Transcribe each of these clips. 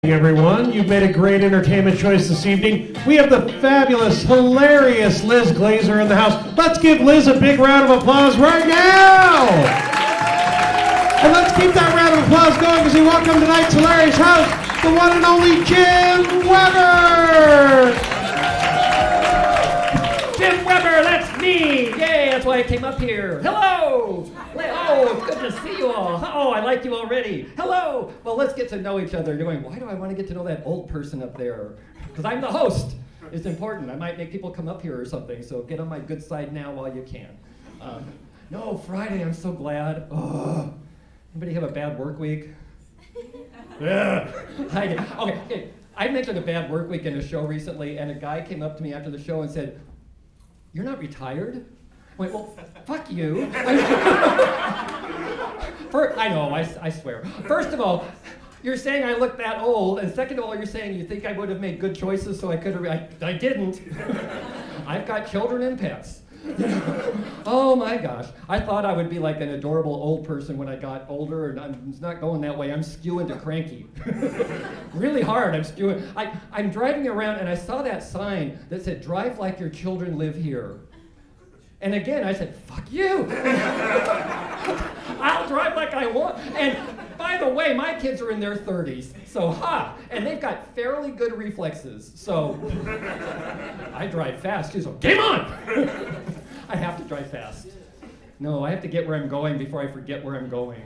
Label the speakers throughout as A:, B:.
A: Everyone, you've made a great entertainment choice this evening. We have the fabulous, hilarious Liz Glazer in the house. Let's give Liz a big round of applause right now! And let's keep that round of applause going as we welcome tonight's hilarious house, the one and only Jim Weber!
B: Jim Weber, that's me! Yay, that's why I came up here. Hello! Oh, it's good to see you all. Oh, I like you already. Hello! Well, let's get to know each other. You're going, why do I want to get to know that old person up there? Because I'm the host. It's important. I might make people come up here or something, so get on my good side now while you can. No, Friday, I'm so glad. Oh, anybody have a bad work week? Yeah, I did. Okay, I mentioned a bad work week in a show recently, and a guy came up to me after the show and said, "You're not retired?" I went, well, fuck you. I know, I swear. First of all, you're saying I look that old, and second of all, you're saying you think I would have made good choices so I could have, I didn't. I've got children and pets. Oh my gosh. I thought I would be like an adorable old person when I got older, and it's not going that way. I'm skewing to cranky. Really hard, I'm skewing. I'm driving around and I saw that sign that said, "Drive like your children live here." And again, I said, fuck you. I'll drive like I want. And by the way, my kids are in their 30s, so and they've got fairly good reflexes. So I drive fast too, so game on. I have to drive fast. No, I have to get where I'm going before I forget where I'm going.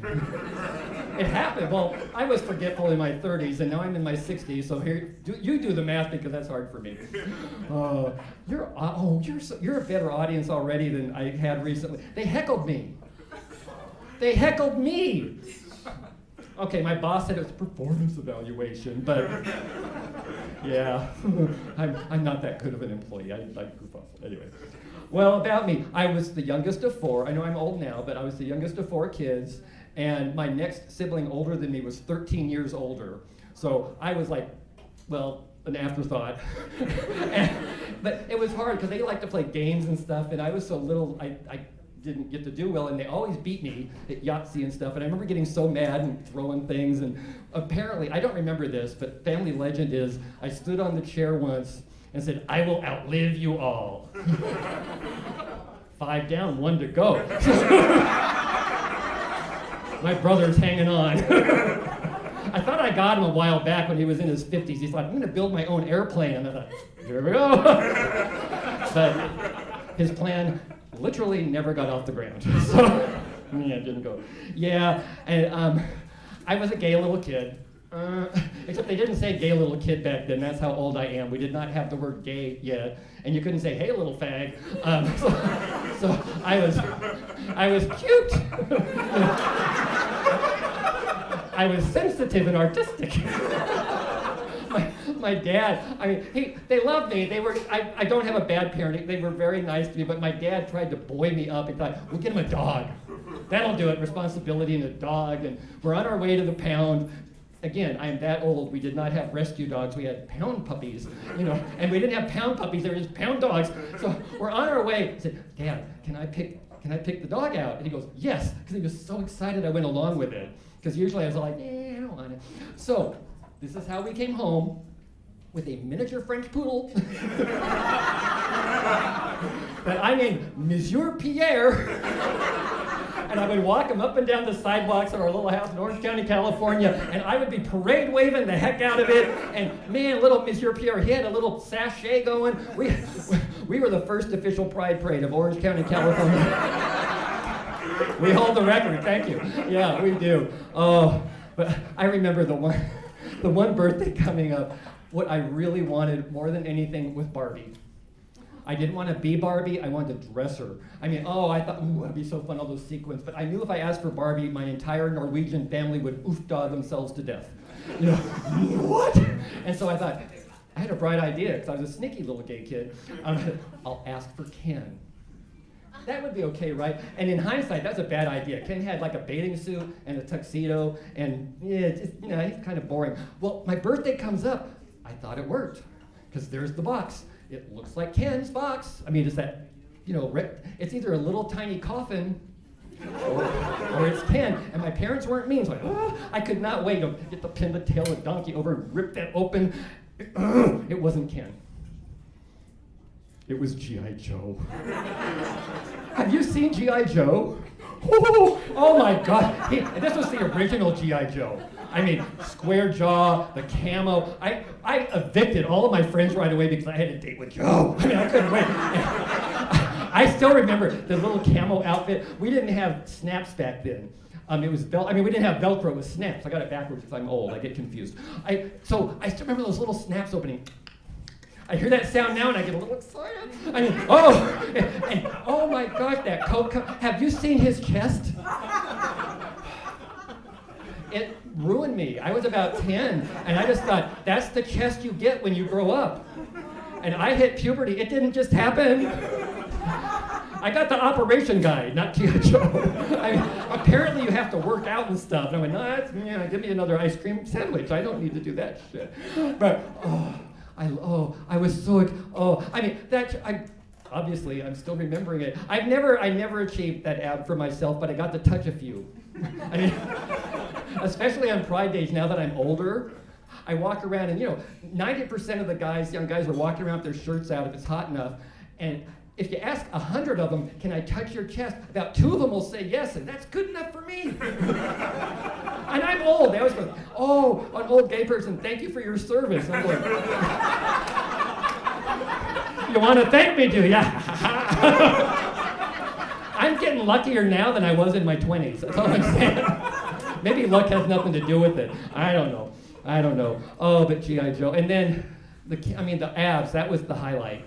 B: It happened. Well, I was forgetful in my 30s, and now I'm in my 60s, so here, you do the math because that's hard for me. You're a better audience already than I had recently. They heckled me. Okay, my boss said it was performance evaluation, but yeah, I'm not that good of an employee. I goof off. Anyway. Well, about me, I was the youngest of four. I know I'm old now, but I was the youngest of four kids, and my next sibling older than me was 13 years older. So I was like, well, an afterthought. But it was hard because they like to play games and stuff, and I was so little, I didn't get to do well, and they always beat me at Yahtzee and stuff, and I remember getting so mad and throwing things, and apparently, I don't remember this, but family legend is, I stood on the chair once and said, "I will outlive you all." 5 down, 1 to go. My brother's hanging on. I thought I got him a while back when he was in his 50s. He's like, "I'm gonna build my own airplane." I thought, here we go. But his plan literally never got off the ground. So, yeah, it didn't go. Yeah, and I was a gay little kid. Except they didn't say gay little kid back then. That's how old I am. We did not have the word gay yet, and you couldn't say, "Hey, little fag." So I was cute. I was sensitive and artistic. My dad, they loved me. I don't have a bad parenting. They were very nice to me, but my dad tried to buoy me up. He thought, we'll get him a dog. That'll do it, responsibility and a dog. And we're on our way to the pound. Again, I am that old. We did not have rescue dogs. We had pound puppies, and we didn't have pound puppies. They were just pound dogs. So we're on our way. I said, "Dad, can I pick the dog out?" And he goes, "Yes," because he was so excited I went along with it. Because usually I was like, I don't want it. So this is how we came home, with a miniature French poodle that I named Monsieur Pierre. And I would walk him up and down the sidewalks of our little house in Orange County, California, and I would be parade waving the heck out of it. And man, little Monsieur Pierre, he had a little sachet going. We were the first official pride parade of Orange County, California. We hold the record, thank you. Yeah, we do. Oh, but I remember the one birthday coming up, what I really wanted more than anything was Barbie. I didn't want to be Barbie, I wanted to dress her. I thought, ooh, that'd be so fun, all those sequins. But I knew if I asked for Barbie, my entire Norwegian family would oof-daw themselves to death. What? And so I thought, I had a bright idea, because I was a sneaky little gay kid. I'll ask for Ken. That would be okay, right? And in hindsight, that's a bad idea. Ken had like a bathing suit and a tuxedo, and he's kind of boring. Well, my birthday comes up. I thought it worked, because there's the box. It looks like Ken's box. It's that, it's either a little tiny coffin or it's Ken. And my parents weren't mean, so I could not wait to get the pin the tail of the donkey over and rip that open. It wasn't Ken. It was G.I. Joe. Have you seen G.I. Joe? Oh my God. This was the original G.I. Joe. I mean, square jaw, the camo. I evicted all of my friends right away because I had a date with Joe. I mean, I couldn't wait. I still remember the little camo outfit. We didn't have snaps back then. It was we didn't have Velcro with snaps. I got it backwards because I'm old. I get confused. So I still remember those little snaps opening. I hear that sound now and I get a little excited. I mean, oh my gosh, that coat. Have you seen his chest? It ruined me. I was about 10 and I just thought, that's the chest you get when you grow up. And I hit puberty. It didn't just happen. I got the operation guide, not G.I. Joe. I mean, apparently you have to work out and stuff. And I went, no, give me another ice cream sandwich. I don't need to do that shit. But, I was so, obviously I'm still remembering it. I never achieved that ab for myself, but I got to touch a few. I mean, especially on Pride days now that I'm older, I walk around and 90% of the young guys are walking around with their shirts out if it's hot enough. And if you ask 100 of them, can I touch your chest? About 2 of them will say yes, and that's good enough for me. And I'm old. They always go, oh, an old gay person, thank you for your service. I'm going, you want to thank me, do ya? I'm getting luckier now than I was in my 20s. That's all I'm saying. Maybe luck has nothing to do with it. I don't know. Oh, but G.I. Joe. And then, the abs, that was the highlight.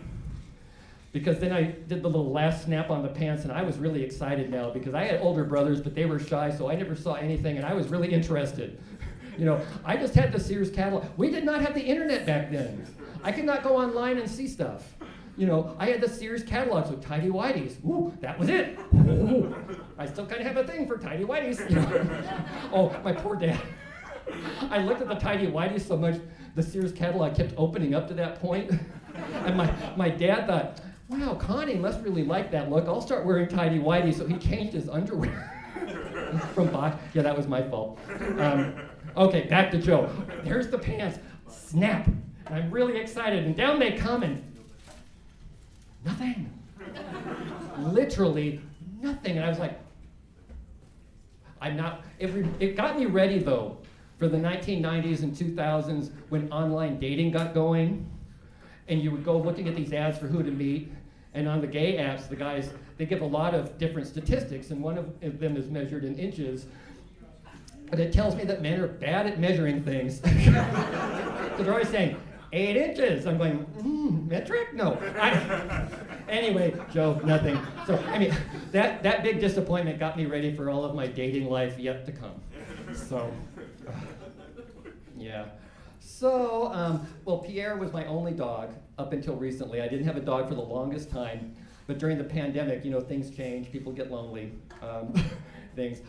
B: Because then I did the little last snap on the pants, and I was really excited now because I had older brothers, but they were shy, so I never saw anything, and I was really interested. I just had the Sears catalog. We did not have the internet back then. I could not go online and see stuff. I had the Sears catalog, so tidy whities. Ooh, that was it. Ooh, I still kind of have a thing for tidy whities. Oh, my poor dad. I looked at the tidy whities so much, the Sears catalog kept opening up to that point, and my dad thought, wow, Connie must really like that look. I'll start wearing tidy whities. So he changed his underwear from box. Yeah, that was my fault. Okay, back to Joe. There's the pants. Snap. And I'm really excited. And down they come and nothing. Literally nothing. And I was like, it got me ready though for the 1990s and 2000s when online dating got going. And you would go looking at these ads for who to meet. And on the gay apps, the guys, they give a lot of different statistics, and one of them is measured in inches. But it tells me that men are bad at measuring things. So they're always saying, 8 inches. I'm going, metric? No. Anyway, Joe, nothing. So, that big disappointment got me ready for all of my dating life yet to come. So, yeah. So, Pierre was my only dog up until recently. I didn't have a dog for the longest time, but during the pandemic, things change, people get lonely, things.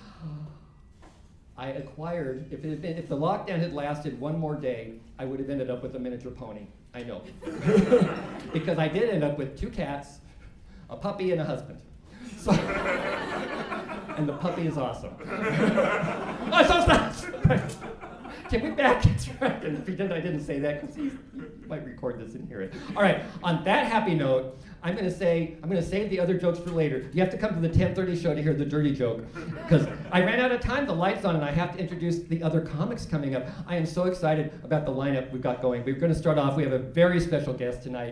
B: I acquired, if the lockdown had lasted one more day, I would have ended up with a miniature pony. I know. Because I did end up with 2 cats, a puppy, and a husband. So, and the puppy is awesome. Oh, so can we back track and pretend I didn't say that because he might record this and hear it. All right, on that happy note, I'm going to save the other jokes for later. You have to come to the 10:30 show to hear the dirty joke because I ran out of time, the light's on, and I have to introduce the other comics coming up. I am so excited about the lineup we've got going. We're going to start off, we have a very special guest tonight.